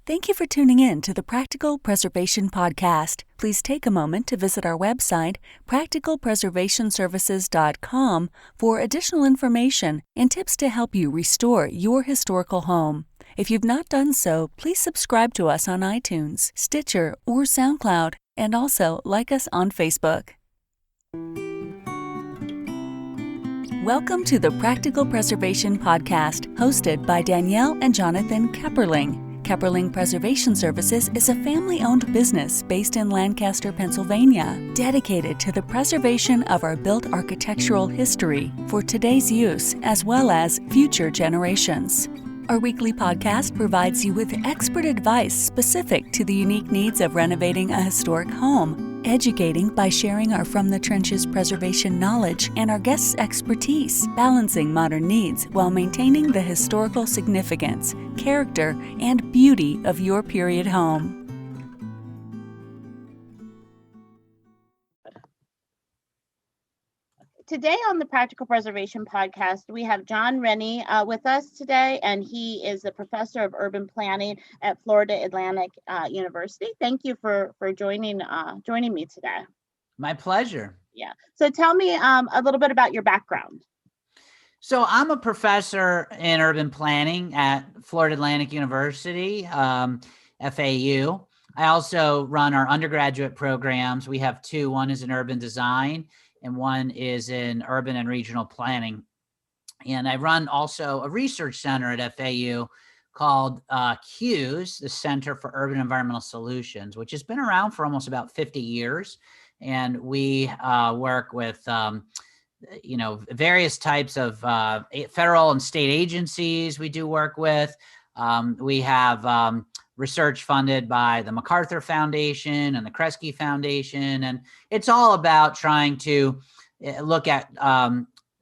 Thank you for tuning in to the Practical Preservation Podcast. Please take a moment to visit our website, practicalpreservationservices.com, for additional information and tips to help you restore your historical home. If you've not done so, please subscribe to us on iTunes, Stitcher, or SoundCloud, and also like us on Facebook. Welcome to the Practical Preservation Podcast, hosted by Danielle and Jonathan Kepperling. Kepperling Preservation Services is a family-owned business based in Lancaster, Pennsylvania, dedicated to the preservation of our built architectural history for today's use as well as future generations. Our weekly podcast provides you with expert advice specific to the unique needs of renovating a historic home, educating by sharing our From the Trenches preservation knowledge and our guests' expertise, balancing modern needs while maintaining the historical significance, character, and beauty of your period home. Today on the Practical Preservation Podcast, we have John Renne with us today, and he is a professor of urban planning at Florida Atlantic University. Thank you for joining me today. My pleasure. Yeah. So tell me a little bit about your background. So I'm a professor in urban planning at Florida Atlantic University, FAU. I also run our undergraduate programs. We have two. One is in urban design, and one is in urban and regional planning. And I run also a research center at FAU called CUES, the Center for Urban Environmental Solutions, which has been around for almost about 50 years. And we work with, various types of federal and state agencies we do work with. We have research funded by the MacArthur Foundation and the Kresge Foundation. And it's all about trying to look at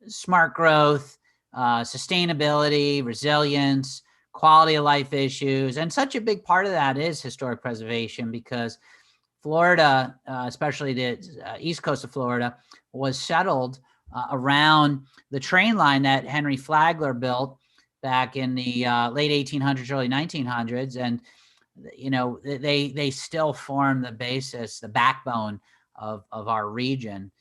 smart growth, sustainability, resilience, quality of life issues. And such a big part of that is historic preservation, because Florida, especially the east coast of Florida, was settled around the train line that Henry Flagler built back in the late 1800s, early 1900s. And they still form the basis, the backbone of our region.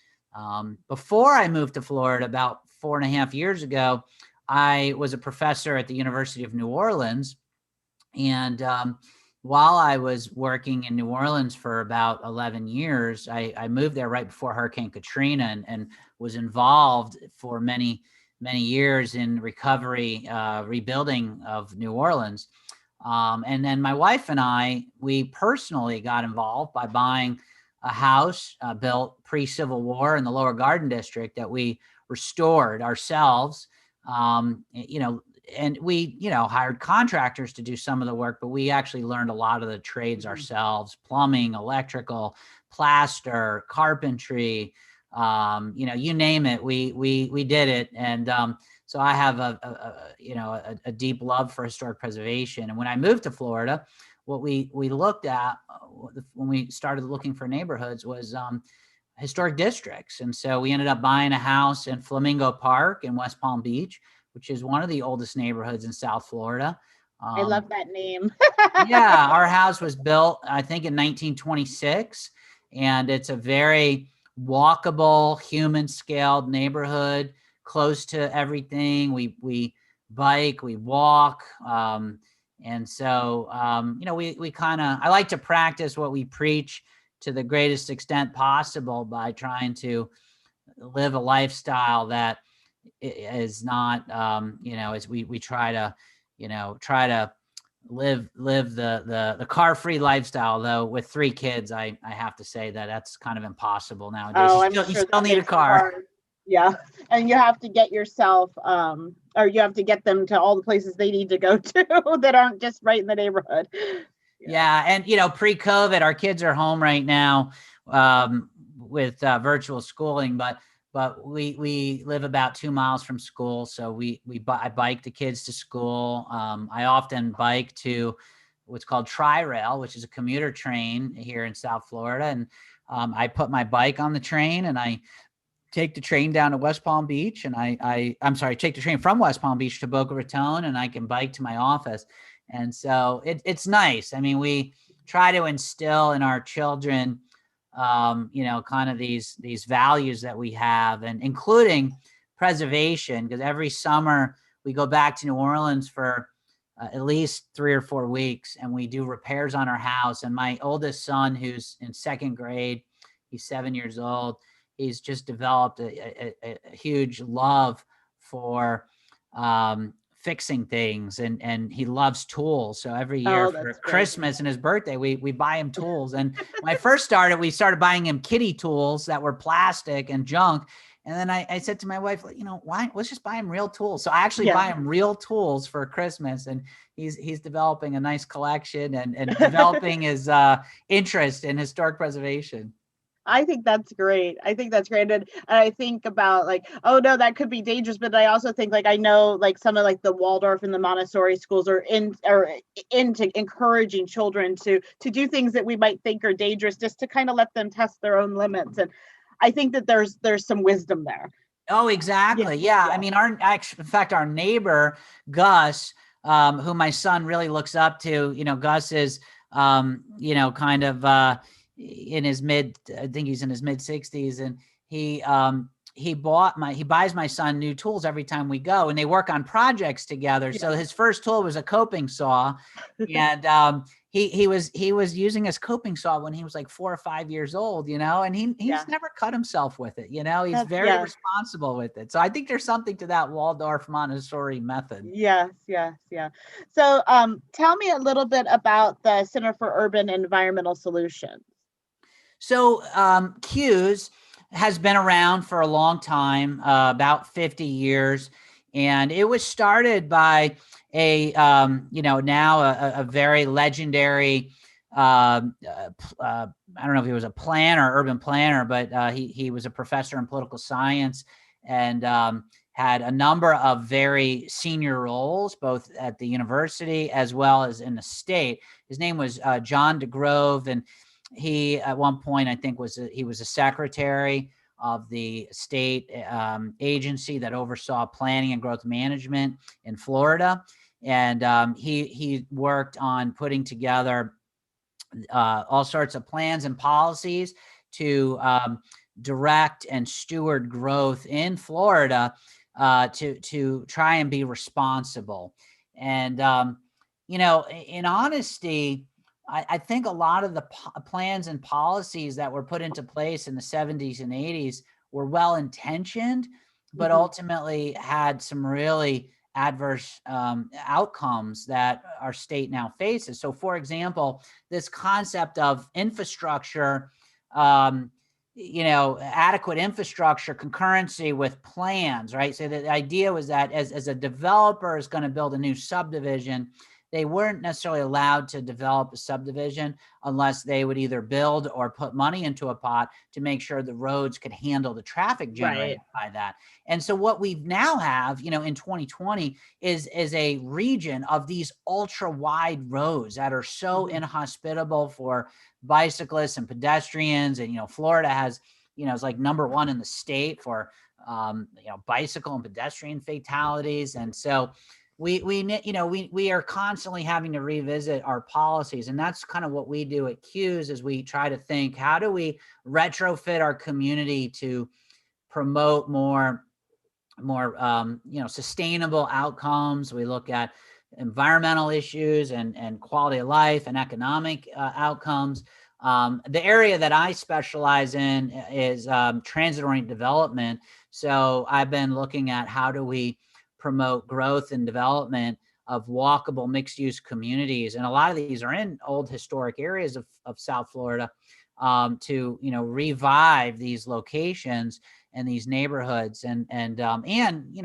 Before I moved to Florida about 4.5 years ago, I was a professor at the University of New Orleans. And while I was working in New Orleans for about 11 years, I moved there right before Hurricane Katrina and was involved for many years in recovery, rebuilding of New Orleans. And then my wife and we personally got involved by buying a house built pre-Civil War in the Lower Garden District that we restored ourselves. And we, hired contractors to do some of the work, but we actually learned a lot of the trades ourselves: plumbing, electrical, plaster, carpentry, you name it. We did it. And so I have a deep love for historic preservation. And when I moved to Florida, what we looked at when we started looking for neighborhoods was historic districts. And so we ended up buying a house in Flamingo Park in West Palm Beach, which is one of the oldest neighborhoods in South Florida. I love that name. Yeah, our house was built, I think, in 1926, and it's a very walkable, human-scaled neighborhood, close to everything. We bike, we walk, and so I like to practice what we preach to the greatest extent possible by trying to live a lifestyle that is not, as we try to live the car-free lifestyle. Though with 3 kids, I have to say that's kind of impossible nowadays. You still need a car. Yeah, and you have to get yourself, or you have to get them to all the places they need to go to that aren't just right in the neighborhood. Yeah, and pre-COVID, our kids are home right now with virtual schooling, but we live about 2 miles from school, so I bike the kids to school. I often bike to what's called Tri-Rail, which is a commuter train here in South Florida, and I put my bike on the train and I take the train down to West Palm Beach, and take the train from West Palm Beach to Boca Raton, and I can bike to my office. And so it's nice. I mean, we try to instill in our children, kind of these values that we have, and including preservation, because every summer we go back to New Orleans for at least 3 or 4 weeks, and we do repairs on our house. And my oldest son, who's in 2nd grade, he's 7 years old, he's just developed a huge love for fixing things, and he loves tools. So every year for Christmas and his birthday, we buy him tools. And when I first started, we started buying him kiddie tools that were plastic and junk. And then I said to my wife, why? Let's just buy him real tools. So I actually buy him real tools for Christmas, and he's developing a nice collection and developing his interest in historic preservation. I think that's great. And I think about oh no, that could be dangerous. But I also think I know some of the Waldorf and the Montessori schools are into encouraging children to do things that we might think are dangerous, just to kind of let them test their own limits. And I think that there's some wisdom there. Oh, exactly. Yeah. I mean, in fact, our neighbor, Gus, who my son really looks up to, Gus is, kind of, in his I think he's in his mid 60s, and he buys my son new tools every time we go, and they work on projects together. Yeah. So his first tool was a coping saw, and he was using his coping saw when he was 4 or 5 years old, and he's never cut himself with it. He's very responsible with it. So I think there's something to that Waldorf Montessori method. Yes. So tell me a little bit about the Center for Urban Environmental Solutions. So CUES has been around for a long time, about 50 years. And it was started by now a very legendary, I don't know if he was a urban planner, but he was a professor in political science, and had a number of very senior roles, both at the university as well as in the state. His name was John DeGrove, and he, at one point, I think he was a secretary of the state agency that oversaw planning and growth management in Florida. And he worked on putting together all sorts of plans and policies to direct and steward growth in Florida, to try and be responsible. And, in honesty, I think a lot of the plans and policies that were put into place in the 70s and 80s were well-intentioned, but ultimately had some really adverse outcomes that our state now faces. So, for example, this concept of infrastructure, adequate infrastructure concurrency with plans, right? So the idea was that as a developer is going to build a new subdivision, they weren't necessarily allowed to develop a subdivision unless they would either build or put money into a pot to make sure the roads could handle the traffic generated by that. And so what we now have, in 2020 is a region of these ultra wide roads that are so inhospitable for bicyclists and pedestrians. And, Florida has, is number 1 in the state for, bicycle and pedestrian fatalities. And so we are constantly having to revisit our policies, and that's kind of what we do at CUES. Is we try to think, how do we retrofit our community to promote more sustainable outcomes. We look at environmental issues and quality of life and economic outcomes. The area that I specialize in is transit-oriented development. So I've been looking at how do we promote growth and development of walkable mixed-use communities. And a lot of these are in old historic areas of South Florida, to, revive these locations and these neighborhoods and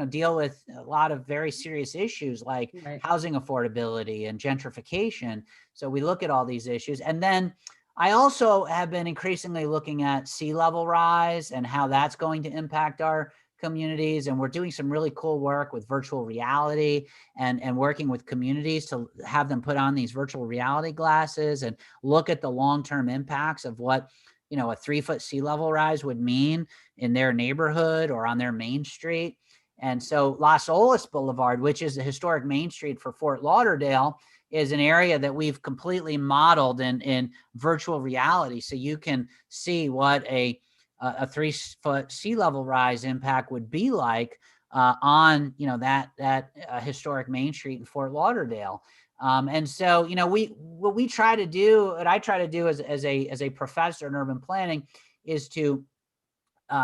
deal with a lot of very serious issues like housing affordability and gentrification. So we look at all these issues. And then I also have been increasingly looking at sea level rise and how that's going to impact our communities. And we're doing some really cool work with virtual reality and working with communities to have them put on these virtual reality glasses and look at the long-term impacts of what, a 3-foot sea level rise would mean in their neighborhood or on their main street. And so Las Olas Boulevard, which is the historic main street for Fort Lauderdale, is an area that we've completely modeled in virtual reality. So you can see what a 3-foot sea level rise impact would be like on, that historic Main Street in Fort Lauderdale. And so, what I try to do as a professor in urban planning is to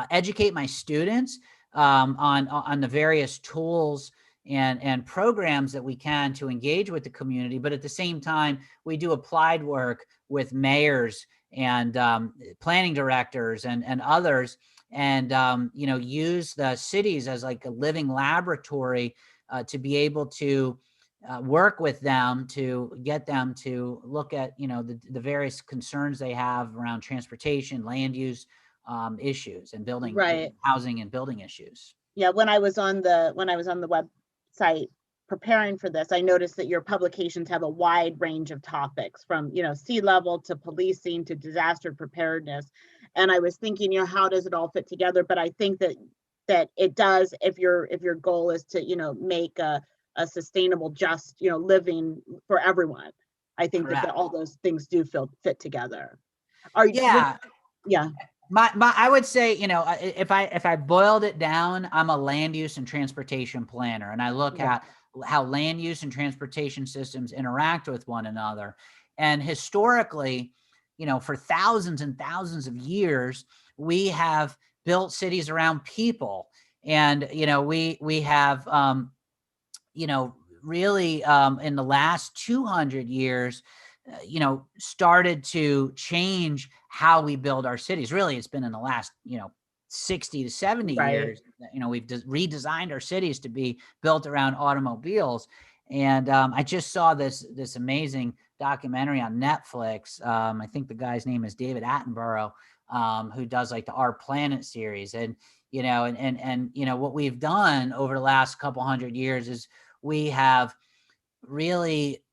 educate my students on the various tools and programs that we can to engage with the community. But at the same time, we do applied work with mayors and planning directors and others, and use the cities as like a living laboratory to be able to work with them to get them to look at the various concerns they have around transportation, land use issues, and building, Right. housing and building issues. Yeah, when I was on the website preparing for this, I noticed that your publications have a wide range of topics, from sea level to policing to disaster preparedness. And I was thinking, how does it all fit together? But I think that it does, if your goal is to make a sustainable, just living for everyone. I think that all those things do fit together. Yeah. Yeah. I would say, if I boiled it down, I'm a land use and transportation planner, and I look at how land use and transportation systems interact with one another. And historically, for thousands and thousands of years, we have built cities around people. And, we have, really in the last 200 years, started to change how we build our cities. Really, it's been in the last, 60 to 70 years that, we've redesigned our cities to be built around automobiles. And I just saw this amazing documentary on Netflix. I think the guy's name is David Attenborough, who does like the Our Planet series. And, what we've done over the last couple hundred years is we have really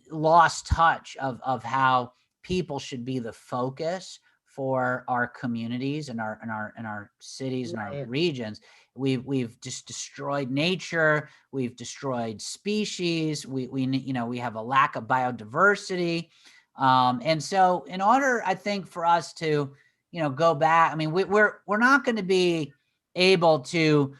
lost touch of how people should be the focus for our communities and our cities and our regions. We've just destroyed nature. We've destroyed species. We have a lack of biodiversity. And so in order, I think, for us to, go back, I mean, we're not going to be able to,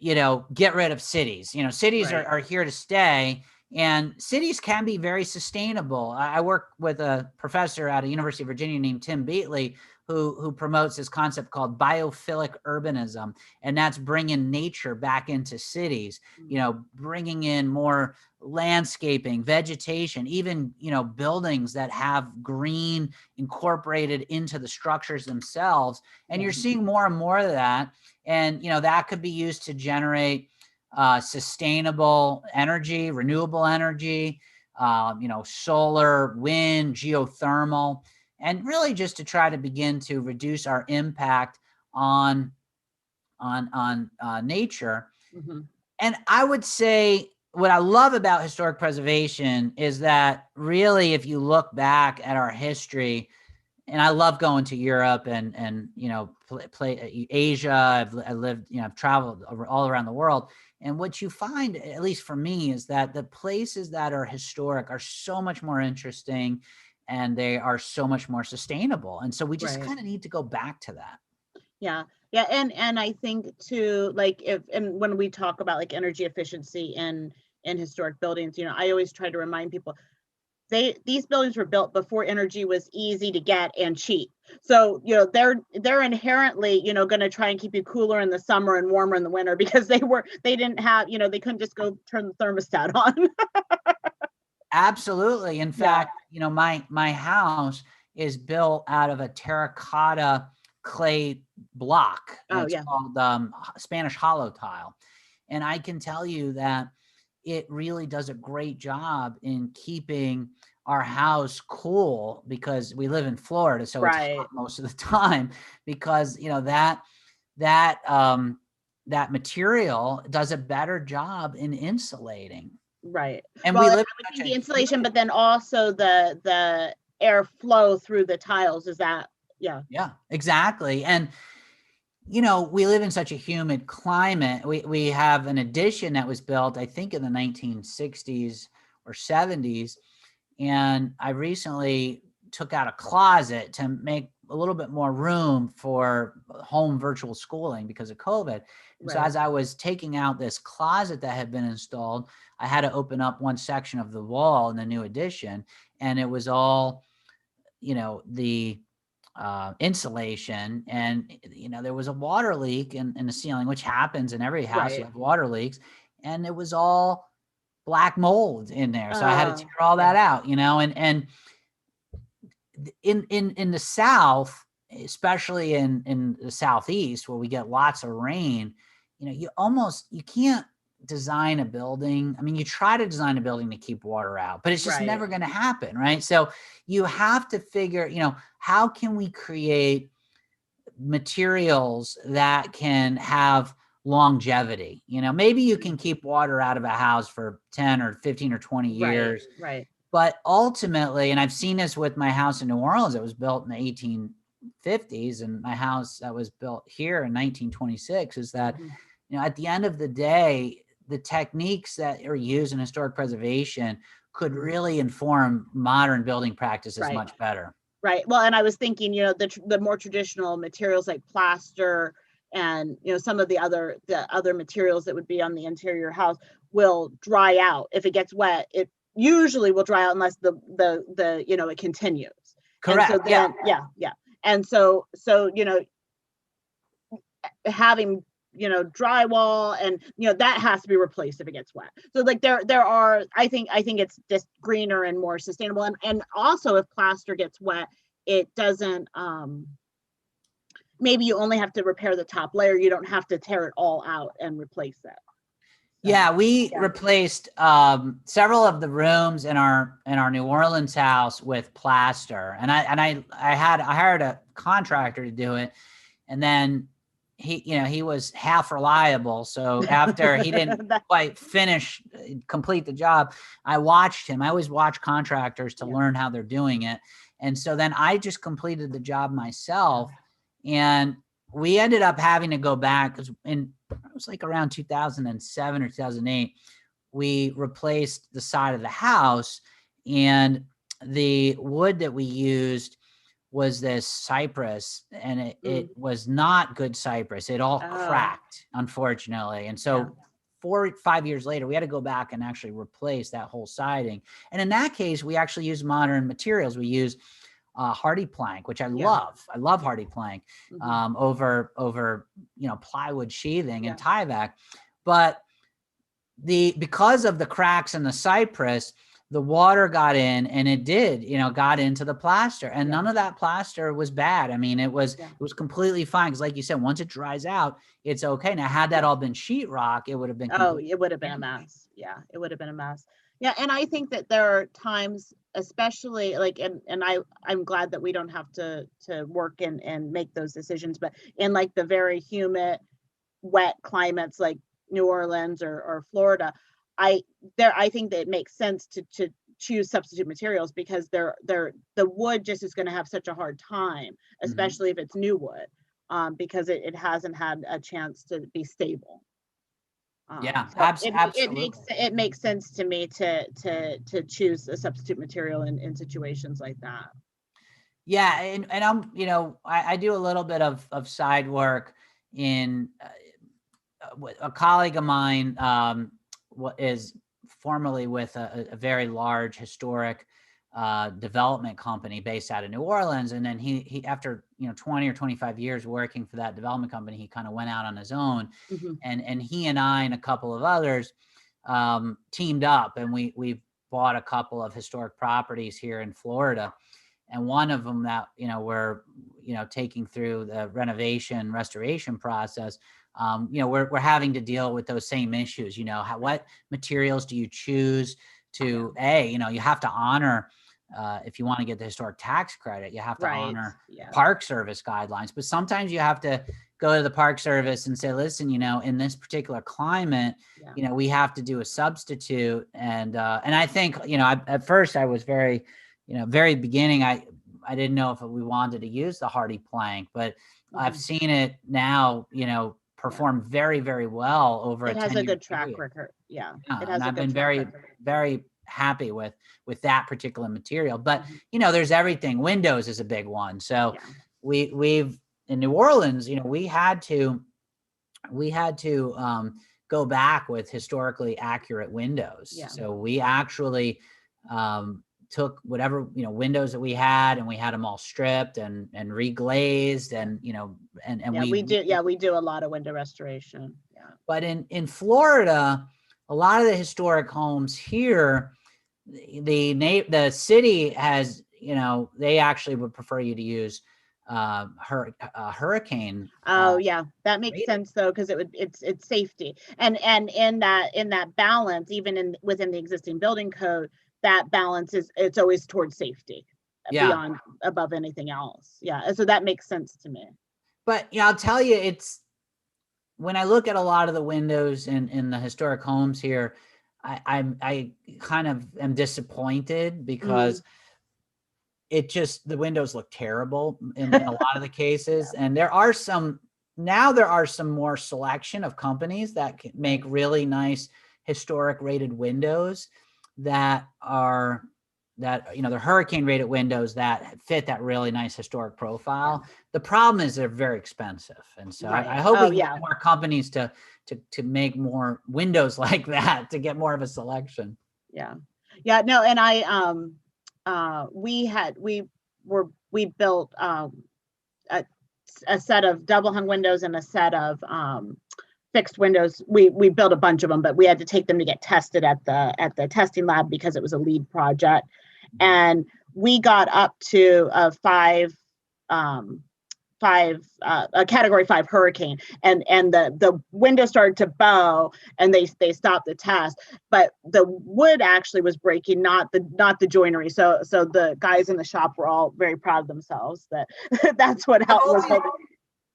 get rid of cities. Cities are here to stay. And cities can be very sustainable. I work with a professor at a University of Virginia named Tim Beatley, who promotes this concept called biophilic urbanism. And that's bringing nature back into cities, bringing in more landscaping, vegetation, even, buildings that have green incorporated into the structures themselves. And you're seeing more and more of that. And, that could be used to generate sustainable energy, renewable energy, solar, wind, geothermal, and really just to try to begin to reduce our impact on nature. Mm-hmm. And I would say what I love about historic preservation is that really, if you look back at our history, and I love going to Europe and play Asia. I've lived, I've traveled all around the world. And what you find, at least for me, is that the places that are historic are so much more interesting, and they are so much more sustainable. And so we just kind of need to go back to that. Yeah. Yeah. And I think too, like when we talk about like energy efficiency in historic buildings, I always try to remind people, these buildings were built before energy was easy to get and cheap. So, they're inherently, going to try and keep you cooler in the summer and warmer in the winter, because they didn't have, they couldn't just go turn the thermostat on. Absolutely. In fact, my house is built out of a terracotta clay block. It's called Spanish hollow tile. And I can tell you that it really does a great job in keeping our house cool, because we live in Florida, so it's hot most of the time, because that material does a better job in insulating. Right. And we live in the insulation, but then also the airflow through the tiles. Is that Yeah, exactly. And we live in such a humid climate. We have an addition that was built, I think, in the 1960s or 70s. And I recently took out a closet to make a little bit more room for home virtual schooling because of COVID. And so as I was taking out this closet that had been installed, I had to open up one section of the wall in the new addition, and it was all, the insulation, and there was a water leak in the ceiling, which happens in every house. You have water leaks, and it was all black mold in there. So I had to tear all that out, and in the South, especially in the Southeast where we get lots of rain, you can't design a building. I mean, you try to design a building to keep water out, but it's just never going to happen. Right. So you have to figure, how can we create materials that can have longevity? Maybe you can keep water out of a house for 10 or 15 or 20 years. Right. But ultimately, and I've seen this with my house in New Orleans, it was built in the 1850s, and my house that was built here in 1926, is that, at the end of the day, the techniques that are used in historic preservation could really inform modern building practices much better. Right. Well, and I was thinking, the more traditional materials like plaster and, some of the other materials that would be on the interior house will dry out. If it gets wet, it usually will dry out unless it continues. Correct. And so then, yeah. And so, having, drywall and, that has to be replaced if it gets wet. So like there are, I think it's just greener and more sustainable. And also if plaster gets wet, it doesn't, maybe you only have to repair the top layer. You don't have to tear it all out and replace it. Yeah, we replaced several of the rooms in our New Orleans house with plaster, and I hired a contractor to do it, and then he was half reliable. So after he didn't quite complete the job, I watched him. I always watch contractors to learn how they're doing it, and so then I just completed the job myself, and we ended up having to go back because it was like around 2007 or 2008, we replaced the side of the house, and the wood that we used was this cypress, and it was not good cypress. It all cracked, unfortunately. And so 4 or 5 years later, we had to go back and actually replace that whole siding. And in that case, we actually used modern materials. We used hardy plank, which I love. I love hardy plank over plywood sheathing and Tyvek. But because of the cracks in the cypress, the water got in, and it did, got into the plaster, and none of that plaster was bad. I mean, it was completely fine. Cause like you said, once it dries out, it's okay. Now, had that all been sheetrock, it would have been, it would have been a mess. Yeah. It would have been a mess. Yeah. And I think that there are times, especially like, and I'm glad that we don't have to work and make those decisions, but in like the very humid, wet climates, like New Orleans or Florida, I think that it makes sense to choose substitute materials, because the wood just is going to have such a hard time, especially if it's new wood, because it hasn't had a chance to be stable. Absolutely. It makes sense to me to choose a substitute material in situations like that. Yeah, and I'm I do a little bit of side work in a colleague of mine is formerly with a very large historic development company based out of New Orleans, and then he after 20 or 25 years working for that development company, he kind of went out on his own, and he and I and a couple of others teamed up, and we bought a couple of historic properties here in Florida, and one of them that we're taking through the restoration process. We're having to deal with those same issues. What materials do you choose to you have to honor, if you want to get the historic tax credit, you have to honor Park Service guidelines, but sometimes you have to go to the Park Service and say, listen, in this particular climate, we have to do a substitute. And I think, at first I was very beginning, I didn't know if we wanted to use the hardy plank, but I've seen it now, perform very, very well over a 10-year It has a good track period. record. Yeah. And I've been very, very happy with that particular material. But, there's everything. Windows is a big one. So we've in New Orleans, we had to go back with historically accurate windows. Yeah. So we actually took whatever, windows that we had, and we had them all stripped and reglazed, and, we do a lot of window restoration. Yeah. But in Florida, a lot of the historic homes here, the city has, they actually would prefer you to use hurricane. That makes sense though, because it's safety, and in that balance, even within the existing building code, that balance it's always towards safety, beyond above anything else. Yeah, and so that makes sense to me. But I'll tell you, it's when I look at a lot of the windows in the historic homes here, I kind of am disappointed because the windows look terrible in a lot of the cases. And there are some more selection of companies that can make really nice historic rated windows that are they're hurricane rated windows that fit that really nice historic profile. The problem is they're very expensive. And so I hope we get more companies to make more windows like that, to get more of a selection. Yeah. No. And we built a set of double hung windows and a set of fixed windows. We built a bunch of them, but we had to take them to get tested at the testing lab because it was a LEED project. And we got up to a category 5 hurricane, and the window started to bow, and they stopped the test, but the wood actually was breaking, not the joinery. So the guys in the shop were all very proud of themselves that that's what was holding.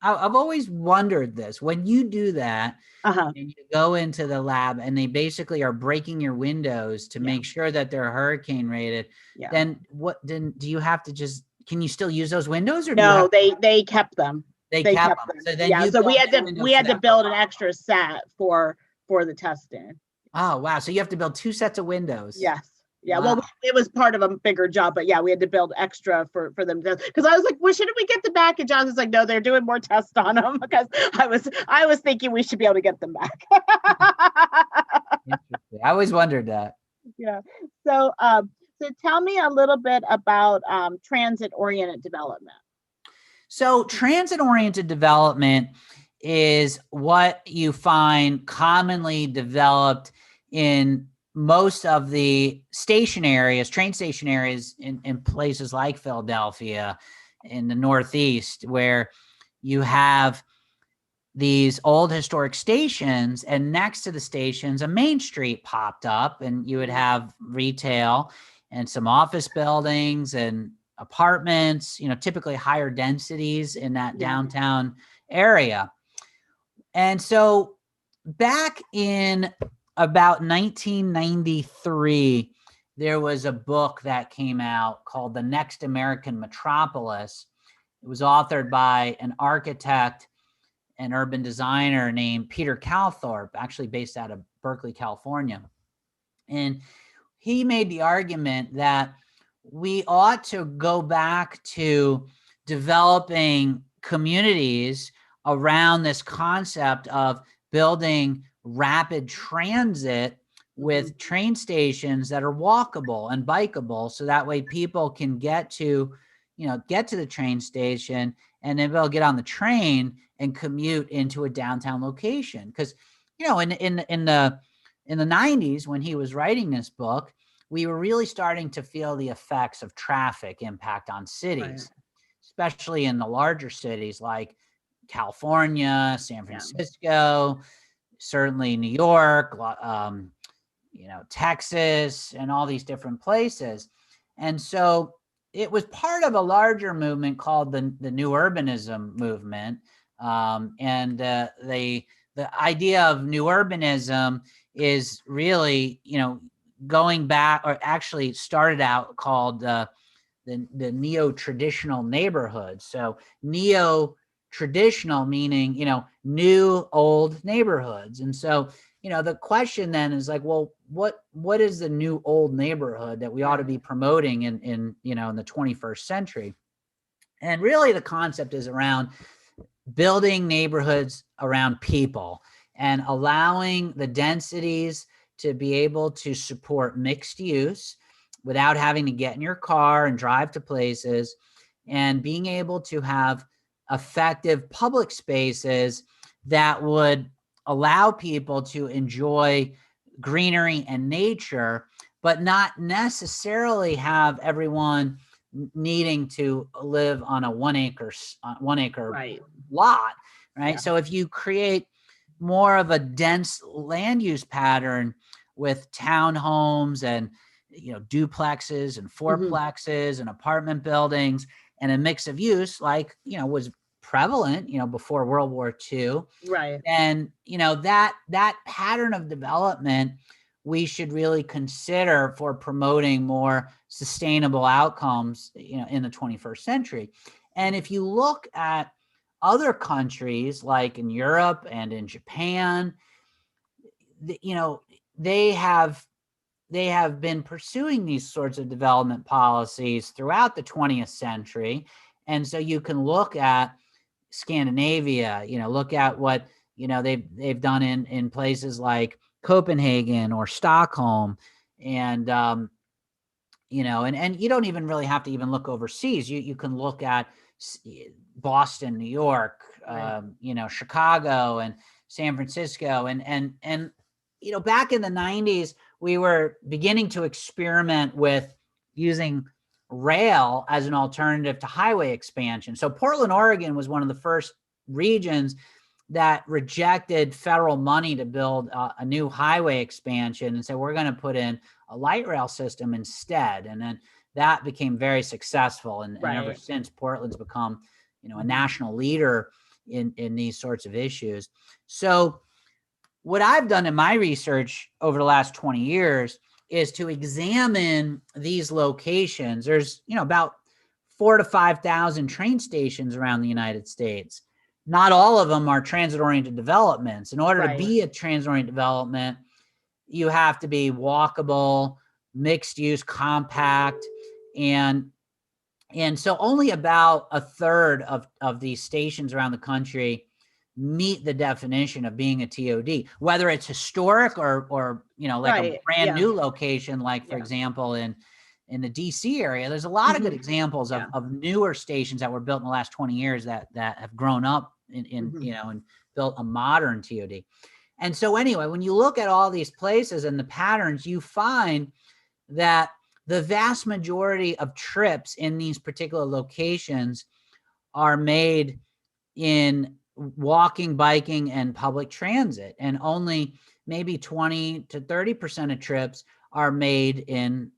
I've always wondered this. When you do that, and you go into the lab and they basically are breaking your windows to make sure that they're hurricane rated, then do you have to can you still use those windows, or no? They kept them. They kept them. So then so we had to build an extra set for the testing. Oh wow! So you have to build 2 sets of windows. Yes. Yeah, wow. Well, it was part of a bigger job, but we had to build extra for them, because I was like, well, shouldn't we get them back? And John was like, no, they're doing more tests on them, because I was thinking we should be able to get them back. Interesting. I always wondered that. Yeah. So tell me a little bit about transit-oriented development. So transit-oriented development is what you find commonly developed in most of the train station areas in places like Philadelphia, in the Northeast, where you have these old historic stations, and next to the stations, a main street popped up, and you would have retail and some office buildings and apartments, typically higher densities in that downtown area. And so back in about 1993, there was a book that came out called The Next American Metropolis. It was authored by an architect and urban designer named Peter Calthorpe, actually based out of Berkeley, California. And he made the argument that we ought to go back to developing communities around this concept of building rapid transit with train stations that are walkable and bikeable, so that way people can get to the train station, and then they'll get on the train and commute into a downtown location. Because in the 90s, when he was writing this book, we were really starting to feel the effects of traffic impact on cities, especially in the larger cities like California, San Francisco, certainly New York, Texas, and all these different places. And so it was part of a larger movement called the New Urbanism movement. And the idea of New Urbanism is really, going back, or actually started out called the neo-traditional neighborhoods. So neo-traditional meaning, new old neighborhoods. And so the question then is like, well, what is the new old neighborhood that we ought to be promoting in the 21st century? And really the concept is around building neighborhoods around people and allowing the densities to be able to support mixed use without having to get in your car and drive to places, and being able to have effective public spaces that would allow people to enjoy greenery and nature, but not necessarily have everyone needing to live on a 1 acre lot, right? Yeah. So if you create more of a dense land use pattern with townhomes and duplexes and fourplexes and apartment buildings and a mix of use, like was prevalent before World War II, right? And that pattern of development we should really consider for promoting more sustainable outcomes in the 21st century. And if you look at other countries like in Europe and in Japan, they have been pursuing these sorts of development policies throughout the 20th century. And so you can look at Scandinavia, look at what they've done in places like Copenhagen or Stockholm, and and you don't even really have to even look overseas. You can look at Boston, New York, Chicago, and San Francisco, and back in the 90s, we were beginning to experiment with using rail as an alternative to highway expansion. So Portland, Oregon was one of the first regions that rejected federal money to build a new highway expansion and said, we're going to put in a light rail system instead. And then that became very successful. And ever since, Portland's become, a national leader in these sorts of issues. So what I've done in my research over the last 20 years is to examine these locations. There's, about 4,000 to 5,000 train stations around the United States. Not all of them are transit-oriented developments. In order to be a transit-oriented development, you have to be walkable, mixed-use, compact, and so only about a third of these stations around the country meet the definition of being a TOD, whether it's historic or like a brand new location, like for example in the DC area. There's a lot of good examples of newer stations that were built in the last 20 years that have grown up and built a modern TOD. And so anyway, when you look at all these places and the patterns, you find that the vast majority of trips in these particular locations are made in walking, biking, and public transit, and only maybe 20 to 30% of trips are made in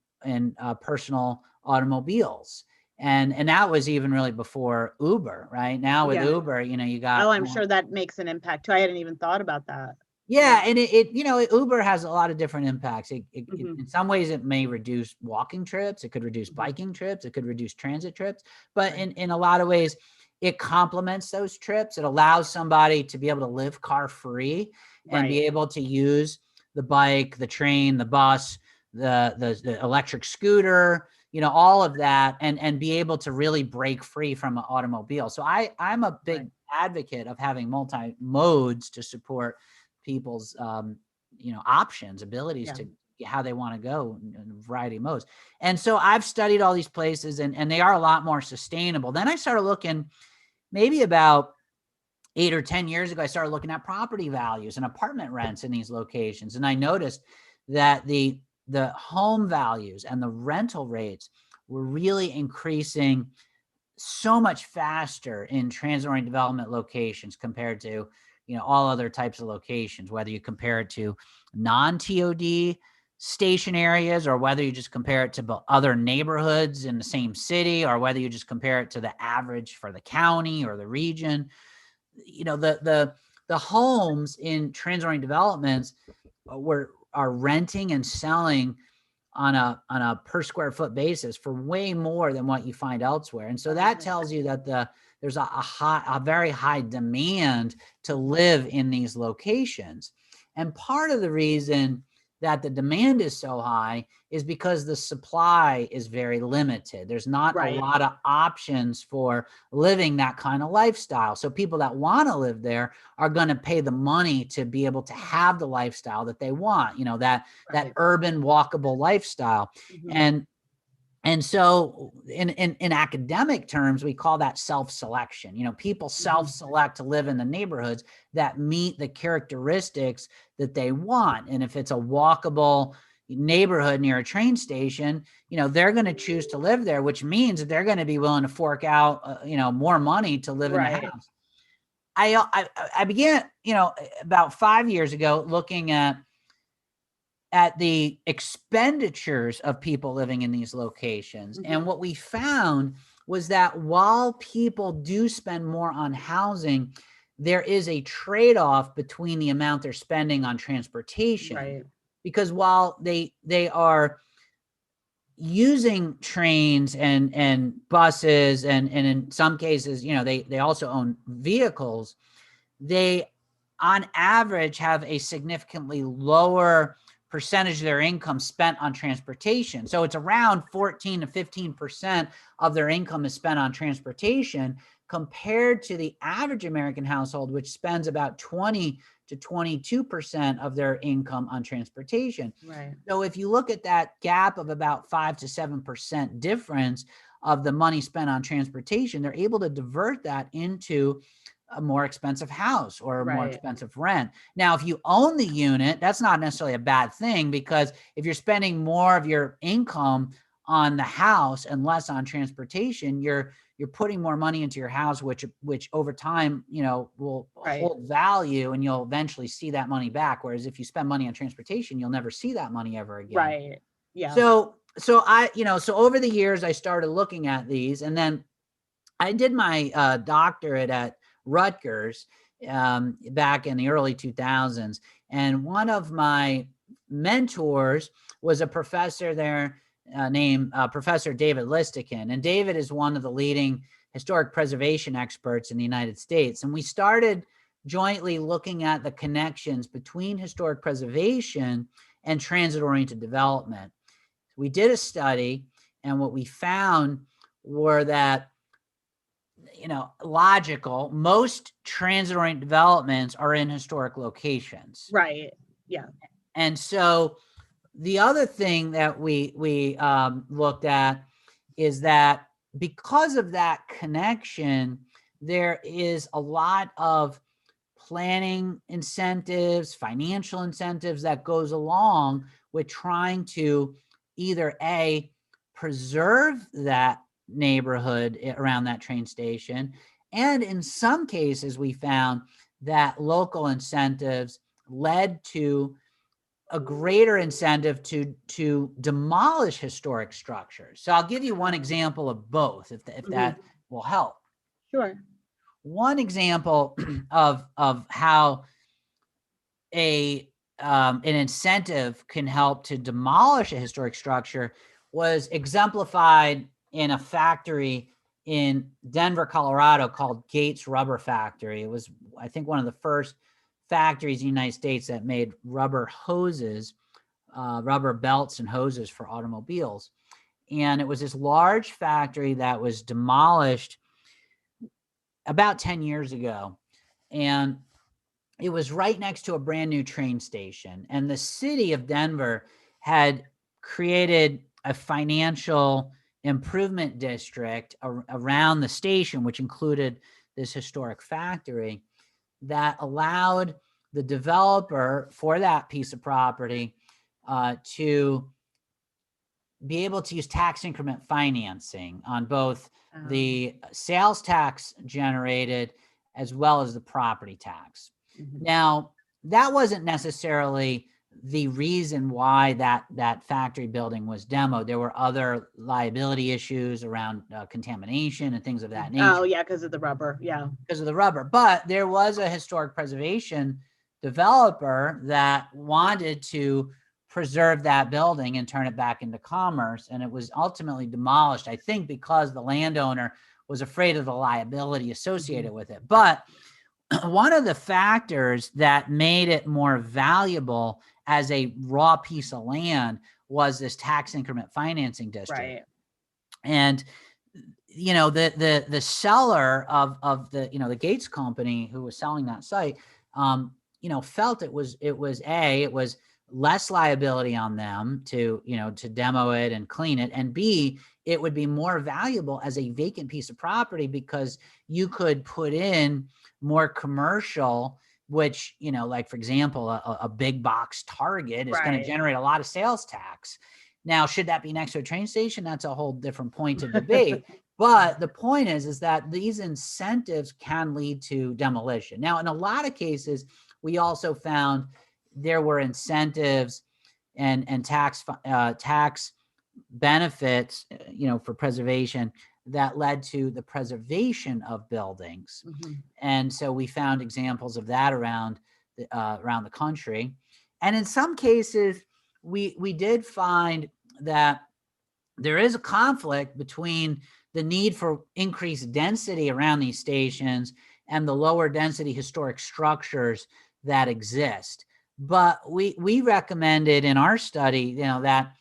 personal automobiles. And that was even really before Uber, right? Now with Uber, you got. Oh, I'm sure that makes an impact too. I hadn't even thought about that. Yeah, and Uber has a lot of different impacts. In some ways, it may reduce walking trips. It could reduce biking trips. It could reduce transit trips. But in a lot of ways, it complements those trips. It allows somebody to be able to live car free and be able to use the bike, the train, the bus, the electric scooter, all of that, and be able to really break free from an automobile. So I'm a big advocate of having multi modes to support people's options, abilities to how they want to go in a variety of modes. And so I've studied all these places and they are a lot more sustainable. Then I started looking, maybe about 8 or 10 years ago, I started looking at property values and apartment rents in these locations. And I noticed that the home values and the rental rates were really increasing so much faster in transit-oriented development locations compared to all other types of locations, whether you compare it to non-TOD station areas or whether you just compare it to other neighborhoods in the same city or whether you just compare it to the average for the county or the region. The homes in transit-oriented developments are renting and selling on a per square foot basis for way more than what you find elsewhere. And so that tells you that there's a very high demand to live in these locations. And part of the reason that the demand is so high is because the supply is very limited. There's not a lot of options for living that kind of lifestyle. So people that want to live there are going to pay the money to be able to have the lifestyle that they want, that urban walkable lifestyle. And so in academic terms, we call that self-selection. People self-select to live in the neighborhoods that meet the characteristics that they want. And if it's a walkable neighborhood near a train station, they're going to choose to live there, which means that they're going to be willing to fork out, more money to live in the house. I began, about 5 years ago, looking at the expenditures of people living in these locations. And what we found was that while people do spend more on housing, there is a trade-off between the amount they're spending on transportation. Because while they are using trains and buses, and in some cases, they also own vehicles, they on average have a significantly lower percentage of their income spent on transportation. So it's around 14 to 15% of their income is spent on transportation, compared to the average American household, which spends about 20 to 22% of their income on transportation. So if you look at that gap of about 5 to 7% difference of the money spent on transportation, they're able to divert that into a more expensive house or a more expensive rent. Now, if you own the unit, that's not necessarily a bad thing, because if you're spending more of your income on the house and less on transportation, you're putting more money into your house, which over time, will hold value, and you'll eventually see that money back. Whereas if you spend money on transportation, you'll never see that money ever again. So over the years, I started looking at these, and then I did my doctorate at Rutgers back in the early 2000s. And one of my mentors was a professor there named Professor David Listikin. And David is one of the leading historic preservation experts in the United States. And we started jointly looking at the connections between historic preservation and transit-oriented development. We did a study, and what we found were that logical, most transit-oriented developments are in historic locations. And so the other thing that we looked at is that because of that connection, there is a lot of planning incentives, financial incentives that goes along with trying to either preserve that neighborhood around that train station. And in some cases, we found that local incentives led to a greater incentive to demolish historic structures. So I'll give you one example of both, if that will help. One example of how an incentive can help to demolish a historic structure was exemplified in a factory in Denver, Colorado called Gates Rubber Factory. It was, I think, one of the first factories in the United States that made rubber hoses, rubber belts and hoses for automobiles. And it was this large factory that was demolished about 10 years ago. And it was right next to a brand new train station. And the city of Denver had created a financial improvement district around the station, which included this historic factory, that allowed the developer for that piece of property to be able to use tax increment financing on both the sales tax generated as well as the property tax. Now, that wasn't necessarily the reason why that factory building was demoed. There were other liability issues around contamination and things of that nature. Because of the rubber. Because of the rubber. But there was a historic preservation developer that wanted to preserve that building and turn it back into commerce. And it was ultimately demolished, I think, because the landowner was afraid of the liability associated with it. But one of the factors that made it more valuable as a raw piece of land was this tax increment financing district. Right. And the seller of the the Gates company who was selling that site, felt it was less liability on them to demo it and clean it, and B, it would be more valuable as a vacant piece of property because you could put in more commercial, which like for example, a big box Target is going to generate a lot of sales tax. Now, should that be next to a train station? That's a whole different point of debate. But the point is that these incentives can lead to demolition. Now, in a lot of cases, we also found there were incentives and tax benefits, for preservation that led to the preservation of buildings. Mm-hmm. And so we found examples of that around the country. And in some cases, we did find that there is a conflict between the need for increased density around these stations and the lower density historic structures that exist. But we recommended in our study, that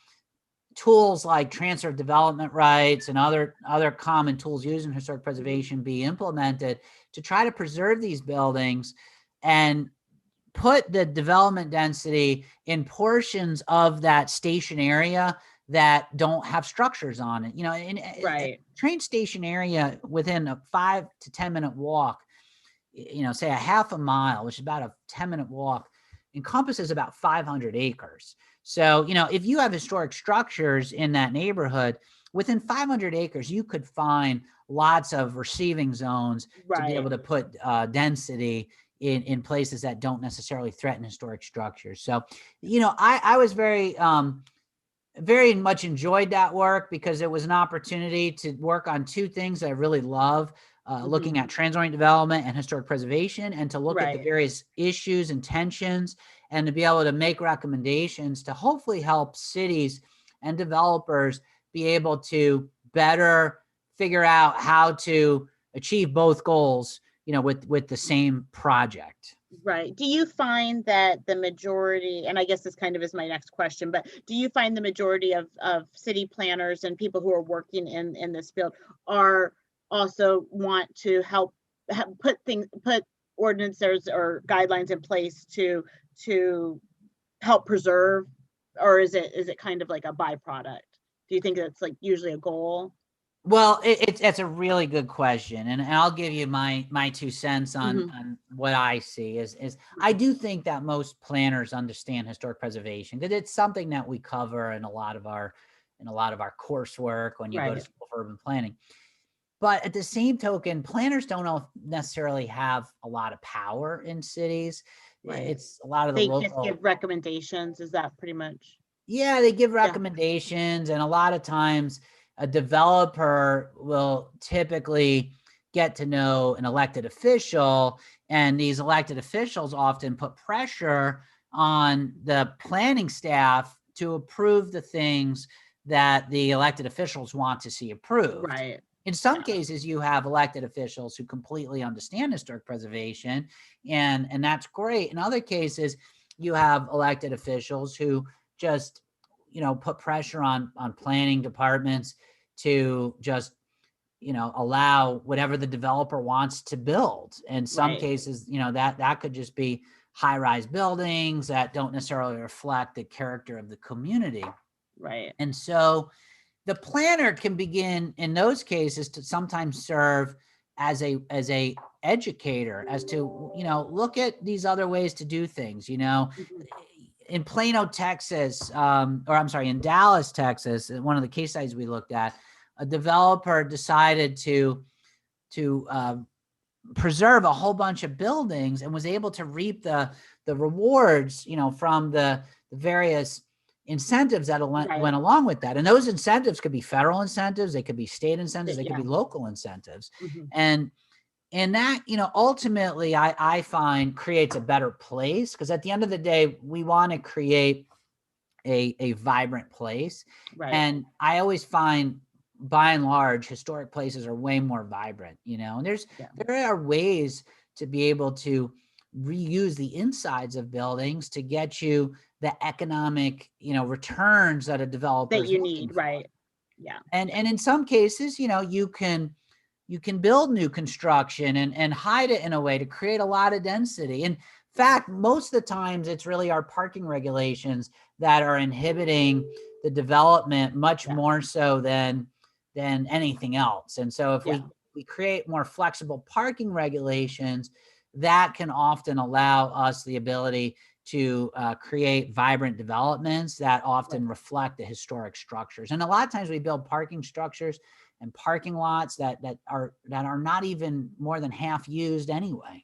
tools like transfer of development rights and other common tools used in historic preservation be implemented to try to preserve these buildings and put the development density in portions of that station area that don't have structures on it. In a train station area within a 5 to 10 minute walk, say a half a mile, which is about a 10-minute walk, encompasses about 500 acres. So, if you have historic structures in that neighborhood, within 500 acres, you could find lots of receiving zones to be able to put density in places that don't necessarily threaten historic structures. So, I was very much enjoyed that work because it was an opportunity to work on two things that I really love, looking at transit development and historic preservation, and to look at the various issues and tensions, and to be able to make recommendations to hopefully help cities and developers be able to better figure out how to achieve both goals, with the same project. Right. Do you find that the majority, and I guess this kind of is my next question, but do you find the majority of city planners and people who are working in this field are also want to help put ordinances or guidelines in place to help preserve, or is it kind of like a byproduct? Do you think that's like usually a goal? Well, it's a really good question, and I'll give you my 2 cents on what I see is I do think that most planners understand historic preservation, because it's something that we cover in a lot of our coursework when you go to school for urban planning. But at the same token, planners don't necessarily have a lot of power in cities. It's a lot of the local. They just give recommendations. Is that pretty much? Yeah, they give recommendations, and a lot of times a developer will typically get to know an elected official, and these elected officials often put pressure on the planning staff to approve the things that the elected officials want to see approved. Right. In some cases, you have elected officials who completely understand historic preservation, and that's great. In other cases, you have elected officials who just, put pressure on planning departments to just, allow whatever the developer wants to build. In some cases, that could just be high-rise buildings that don't necessarily reflect the character of the community. Right. And so the planner can begin in those cases to sometimes serve as a educator as to, look at these other ways to do things. In Plano, Texas, in Dallas, Texas, one of the case studies we looked at, a developer decided to preserve a whole bunch of buildings and was able to reap the rewards, from the various incentives that went along with that. And those incentives could be federal incentives, they could be state incentives, they could be local incentives. And that, ultimately I find creates a better place, because at the end of the day, we want to create a vibrant place. And I always find, by and large, historic places are way more vibrant, and there are ways to be able to reuse the insides of buildings to get you the economic, returns that a developer That is you looking need, for. right? Yeah. And in some cases, you can build new construction and hide it in a way to create a lot of density. In fact, most of the times it's really our parking regulations that are inhibiting the development much more so than anything else. And so if we create more flexible parking regulations, that can often allow us the ability to create vibrant developments that often reflect the historic structures. And a lot of times we build parking structures and parking lots that are not even more than half used anyway.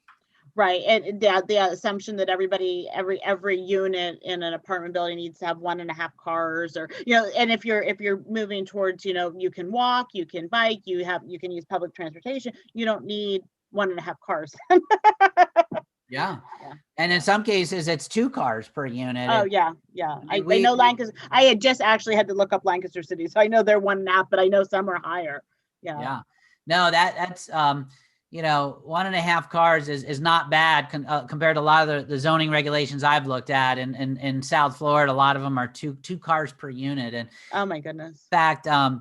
Right. And the assumption that every unit in an apartment building needs to have 1.5 cars, or, and if you're moving towards, you can walk, you can bike, you can use public transportation, you don't need 1.5 cars. Yeah. And in some cases it's 2 cars per unit. Oh, yeah. I know Lancaster. I had just actually had to look up Lancaster City, so I know they're 1.5, but I know some are higher. Yeah. No, that's 1.5 cars is not bad compared to a lot of the zoning regulations I've looked at. In South Florida, a lot of them are two cars per unit. And oh my goodness. In fact, a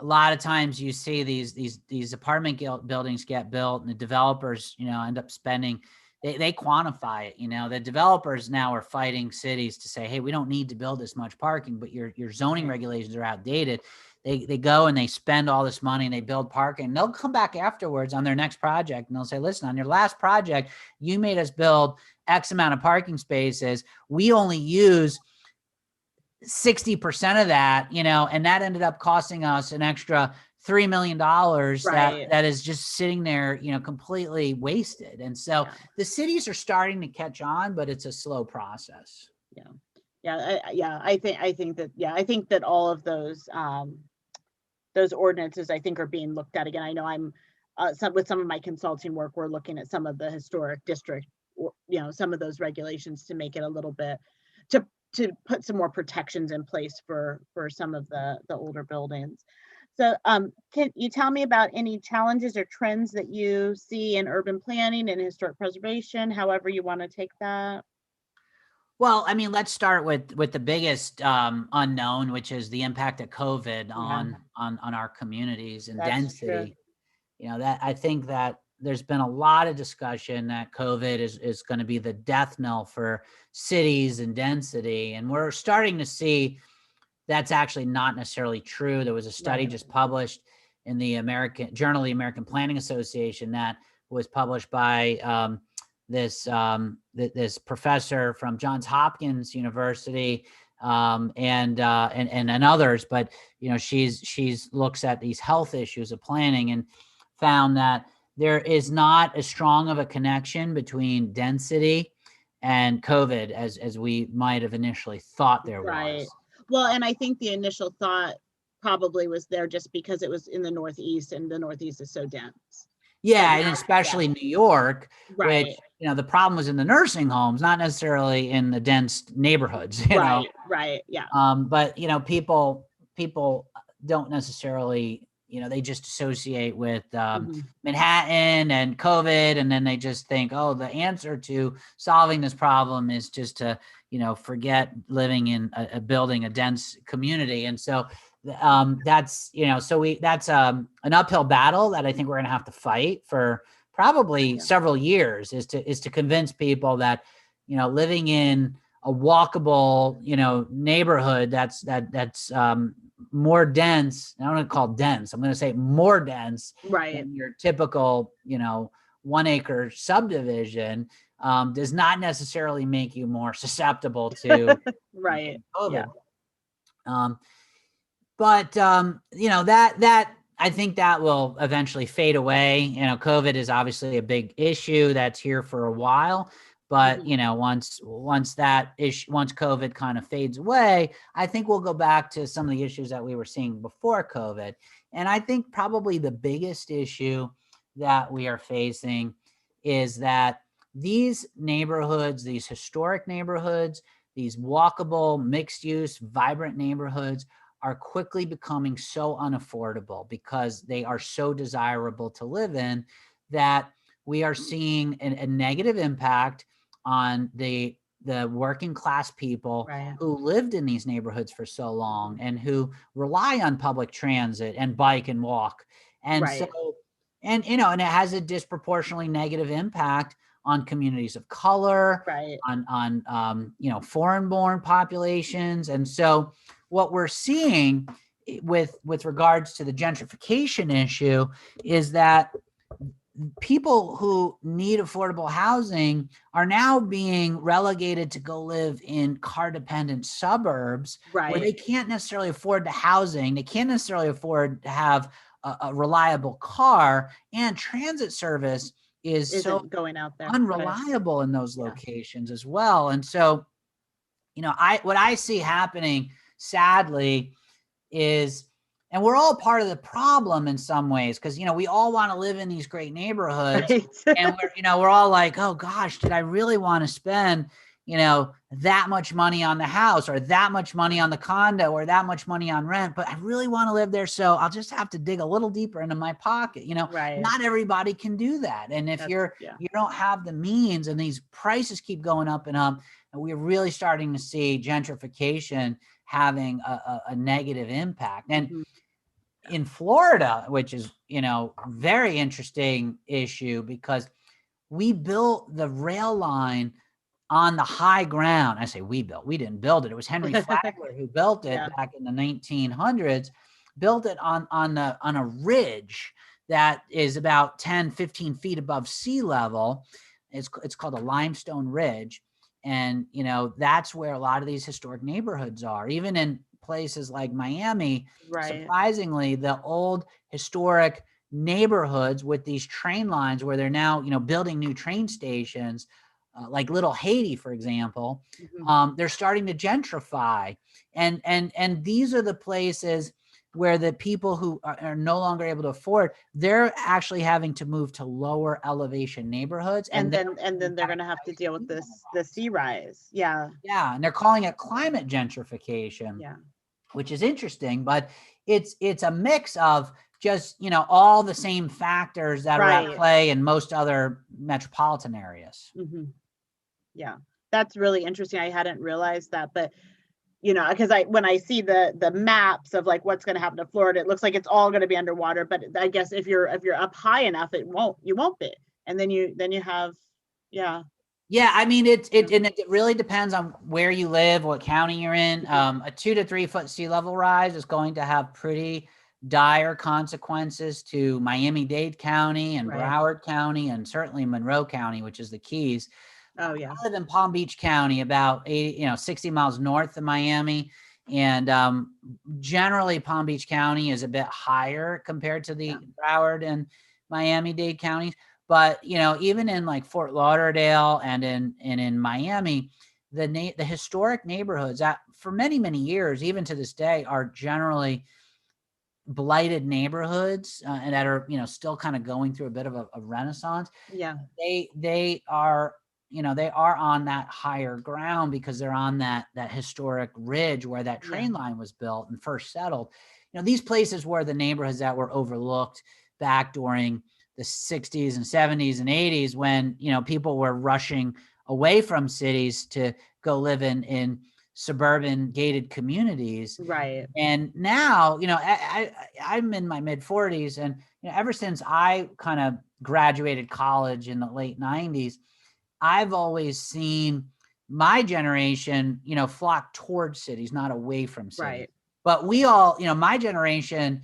lot of times you see these apartment buildings get built, and the developers, end up spending. They quantify it. The developers now are fighting cities to say, hey, we don't need to build this much parking, but your zoning regulations are outdated. They go and they spend all this money and they build parking. They'll come back afterwards on their next project and they'll say, listen, on your last project, you made us build X amount of parking spaces. We only use 60% of that, and that ended up costing us an extra $3 million that is just sitting there, completely wasted. And so the cities are starting to catch on, but it's a slow process. I think that all of those ordinances, I think, are being looked at again. I know I'm with some of my consulting work, we're looking at some of the historic district, some of those regulations to make it a little bit to put some more protections in place for some of the older buildings. So can you tell me about any challenges or trends that you see in urban planning and historic preservation, however you want to take that? Well, I mean, let's start with the biggest unknown, which is the impact of COVID on our communities and density. True. That I think that there's been a lot of discussion that COVID is going to be the death knell for cities and density. And we're starting to see that's actually not necessarily true. There was a study just published in the Journal of the American Planning Association that was published by this professor from Johns Hopkins University and others. But, she's looks at these health issues of planning and found that there is not as strong of a connection between density and COVID as we might have initially thought there was. Well, and I think the initial thought probably was there just because it was in the Northeast, and the Northeast is so dense. Yeah, and especially New York, which, the problem was in the nursing homes, not necessarily in the dense neighborhoods, Right. Yeah. But, people don't necessarily, they just associate with Manhattan and COVID, and then they just think, oh, the answer to solving this problem is just to, forget living in a dense community. And so that's, that's an uphill battle that I think we're going to have to fight for probably several years, is to convince people that, living in a walkable, neighborhood that's more dense. I don't want to call it dense. I'm going to say more dense than your typical, 1 acre subdivision does not necessarily make you more susceptible to COVID. But that I think that will eventually fade away. COVID is obviously a big issue that's here for a while. But, once COVID kind of fades away, I think we'll go back to some of the issues that we were seeing before COVID. And I think probably the biggest issue that we are facing is that these neighborhoods, these historic neighborhoods, these walkable, mixed use, vibrant neighborhoods are quickly becoming so unaffordable because they are so desirable to live in that we are seeing a negative impact on the working class people who lived in these neighborhoods for so long and who rely on public transit and bike and walk. And so, and it has a disproportionately negative impact on communities of color, on foreign-born populations. And so what we're seeing with regards to the gentrification issue is that people who need affordable housing are now being relegated to go live in car-dependent suburbs where they can't necessarily afford the housing. They can't necessarily afford to have a reliable car, and transit service is so going out there unreliable in those locations as well. And so, what I see happening, sadly, is, and we're all part of the problem in some ways, because we all want to live in these great neighborhoods, and we're all like, oh gosh, did I really want to spend that much money on the house, or that much money on the condo, or that much money on rent, but I really want to live there, so I'll just have to dig a little deeper into my pocket. Not everybody can do that, and if you don't have the means, and these prices keep going up and up, and we're really starting to see gentrification having a negative impact. And in Florida, which is very interesting issue, because we built the rail line on the high ground. I say we didn't build it. It was Henry Flagler who built it back in the 1900s, built it on a ridge that is about 10, 15 feet above sea level. It's called a limestone ridge. And, that's where a lot of these historic neighborhoods are. Even in places like Miami, surprisingly, the old historic neighborhoods with these train lines where they're now, building new train stations, like Little Haiti, for example, they're starting to gentrify. And these are the places where the people who are no longer able to afford, they're actually having to move to lower elevation neighborhoods. And then they're going to have to deal with the sea rise. Yeah. And they're calling it climate gentrification, which is interesting, but it's a mix of just, all the same factors that are at play in most other metropolitan areas. Yeah, that's really interesting. I hadn't realized that, but because when I see the maps of like what's going to happen to Florida, it looks like it's all going to be underwater. But I guess if you're up high enough, you won't be. And then you have, I mean, it really depends on where you live, what county you're in. A 2 to 3 foot sea level rise is going to have pretty dire consequences to Miami-Dade County and Broward County, and certainly Monroe County, which is the Keys. I live in Palm Beach County, about 60 miles north of Miami. And generally Palm Beach County is a bit higher compared to the Broward and Miami-Dade counties. But, even in like Fort Lauderdale and in Miami, the historic neighborhoods that for many, many years, even to this day, are generally blighted neighborhoods and that are, still kind of going through a bit of a renaissance. They are on that higher ground because they're on that historic ridge where that train line was built and first settled. These places were the neighborhoods that were overlooked back during the 60s and 70s and 80s when, people were rushing away from cities to go live in suburban gated communities. And now, I'm in my mid 40s, and ever since I kind of graduated college in the late 90s, I've always seen my generation, flock towards cities, not away from cities. But we all, my generation,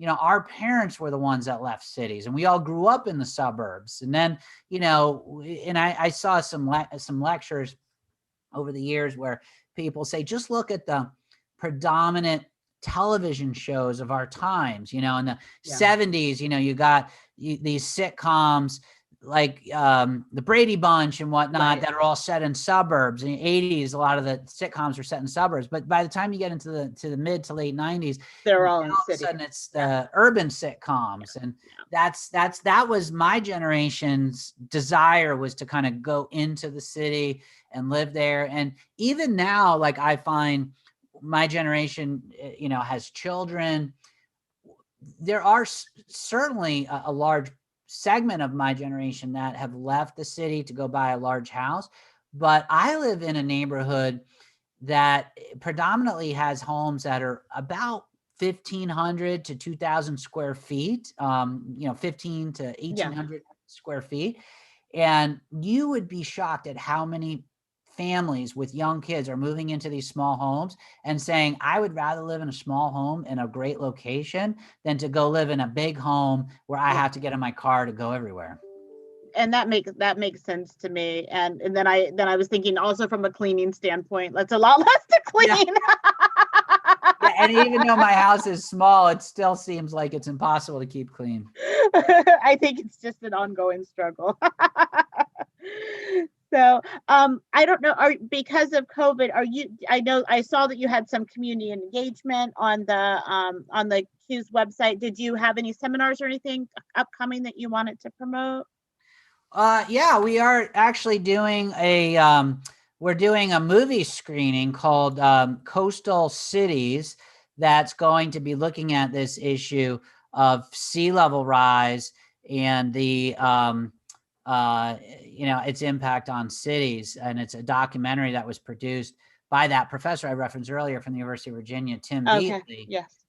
our parents were the ones that left cities, and we all grew up in the suburbs. And then, and I saw some lectures over the years where people say, just look at the predominant television shows of our times, in the 70s, you got these sitcoms like the Brady Bunch and whatnot that are all set in suburbs. In the 80s, a lot of the sitcoms were set in suburbs. But by the time you get into the mid to late 90s, they're all in all of a sudden it's the urban sitcoms. And that was my generation's desire, was to kind of go into the city and live there. And even now, like, I find my generation, has children. There are certainly a large segment of my generation that have left the city to go buy a large house. But I live in a neighborhood that predominantly has homes that are about 1,500 to 2,000 square feet, 15 to 1,800 square feet. And you would be shocked at how many families with young kids are moving into these small homes and saying, I would rather live in a small home in a great location than to go live in a big home where I have to get in my car to go everywhere. And that makes sense to me. And then I was thinking also from a cleaning standpoint, that's a lot less to clean. Yeah, and even though my house is small, it still seems like it's impossible to keep clean. I think it's just an ongoing struggle. So I don't know, because of COVID, I saw that you had some community engagement on the Q's website. Did you have any seminars or anything upcoming that you wanted to promote? Yeah, we are actually doing we're doing a movie screening called Coastal Cities that's going to be looking at this issue of sea level rise and the its impact on cities. And it's a documentary that was produced by that professor I referenced earlier from the University of Virginia, Tim Beatley. Yes.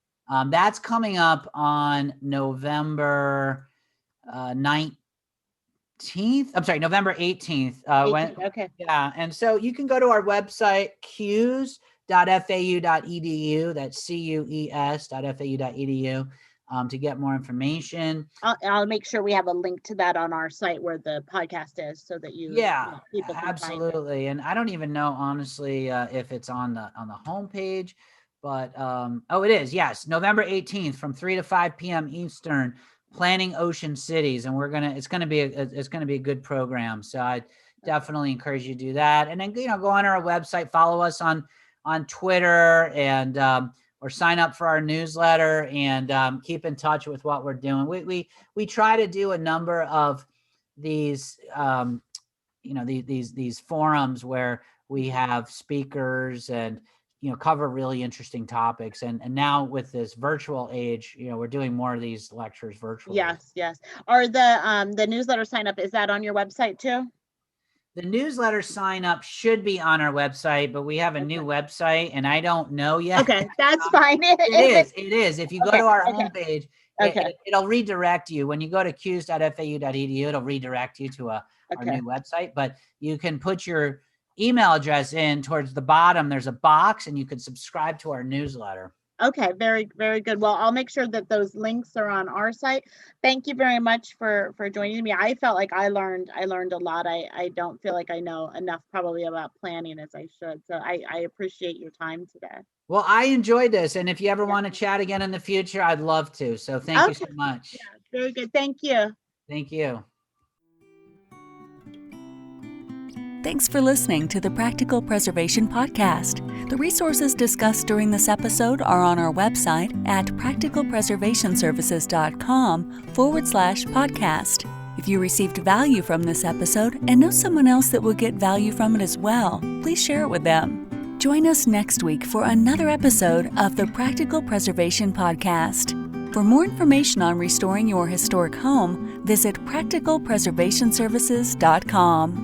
That's coming up on November 19th. November 18th. Okay. Yeah. And so you can go to our website, cues.fau.edu. That's CUES.fau.edu to get more information. I'll make sure we have a link to that on our site where the podcast is so that people can absolutely. find it. And I don't even know, honestly, if it's on the homepage, but it is. Yes. November 18th from 3 to 5 p.m. Eastern. Planning Ocean Cities, and it's going to be a good program. So I definitely encourage you to do that. And then go on our website, follow us on Twitter, and or sign up for our newsletter, and keep in touch with what we're doing. We try to do a number of these these forums where we have speakers and cover really interesting topics. And now with this virtual age, we're doing more of these lectures virtually. Yes. Are the newsletter sign up, is that on your website too? The newsletter sign up should be on our website, but we have a new website and I don't know yet. Okay, that's fine. It is. If you go to our homepage, Okay. It'll redirect you. When you go to cues.fau.edu, it'll redirect you to our new website, but you can put your email address in towards the bottom. There's a box and you can subscribe to our newsletter. Okay, very, very good. Well, I'll make sure that those links are on our site. Thank you very much for joining me. I felt like I learned a lot. I don't feel like I know enough probably about planning as I should. So I appreciate your time today. Well, I enjoyed this. And if you ever want to chat again in the future, I'd love to. So thank you so much. Yeah, very good. Thank you. Thank you. Thanks for listening to the Practical Preservation Podcast. The resources discussed during this episode are on our website at practicalpreservationservices.com/podcast. If you received value from this episode and know someone else that will get value from it as well, please share it with them. Join us next week for another episode of the Practical Preservation Podcast. For more information on restoring your historic home, visit practicalpreservationservices.com.